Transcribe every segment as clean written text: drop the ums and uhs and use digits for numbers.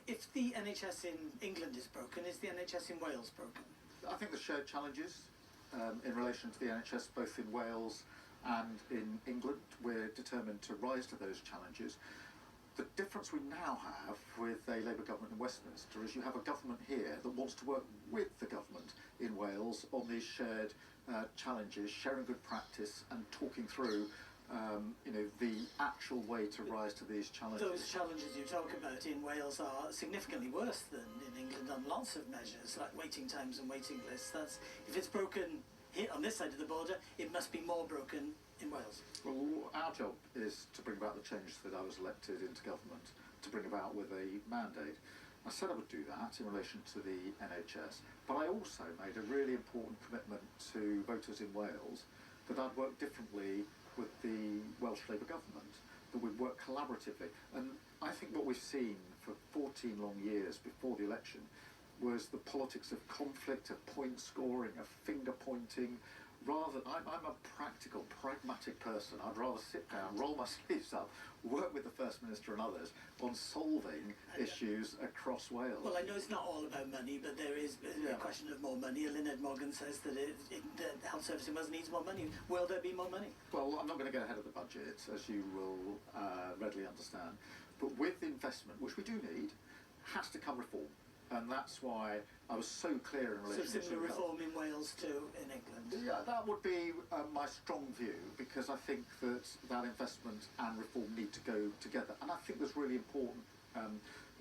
If the NHS in England is broken, is the NHS in Wales broken? I think the shared challenges in relation to the NHS, both in Wales and in England, we're determined to rise to those challenges. The difference we now have with a Labour government in Westminster is you have a government here that wants to work with the government in Wales on these shared challenges, sharing good practice and talking through the actual way to rise to these challenges. Those challenges you talk about in Wales are significantly worse than in England on lots of measures, like waiting times and waiting lists. If it's broken here on this side of the border, it must be more broken in Wales. Well, our job is to bring about the change that I was elected into government to bring about with a mandate. I said I would do that in relation to the NHS, but I also made a really important commitment to voters in Wales that I'd work differently with the Welsh Labour government, that we'd work collaboratively. And I think what we've seen for 14 long years before the election was the politics of conflict, of point scoring, of finger pointing. I'm a practical, pragmatic person. I'd rather sit down, roll my sleeves up, work with the First Minister and others on solving issues across Wales. Well, I know it's not all about money, but there is a question of more money. Lynette Morgan says that the health service in Wales needs more money. Will there be more money? Well, I'm not going to get ahead of the budget, as you will readily understand. But with investment, which we do need, has to come reform. And that's why I was so clear in relation to So similar reform in Wales to in England? Yeah, that would be my strong view, because I think that investment and reform need to go together. And I think there's really important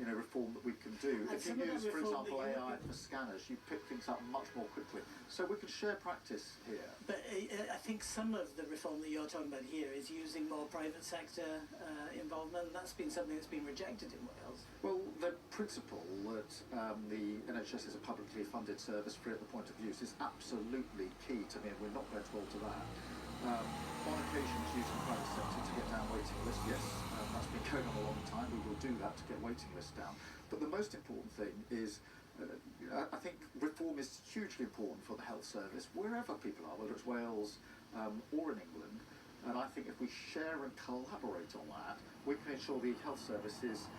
reform that we can do. If you use, for example, AI for scanners, you pick things up much more quickly. So we can share practice here. But I think some of the reform that you're talking about here is using more private sector involvement, and that's been something that's been rejected in Wales. Well, the principle that the NHS is a publicly funded service free at the point of use is absolutely key to me, and we're not going to alter that. On occasions, using private sector to get down waiting lists, yes, that's been going on a long time. We will do that to get waiting lists down. But the most important thing is, I think reform is hugely important for the health service, wherever people are, whether it's Wales or in England. And I think if we share and collaborate on that, we can ensure the health service is,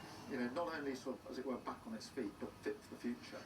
not only sort of, as it were, back on its feet, but fit for the future.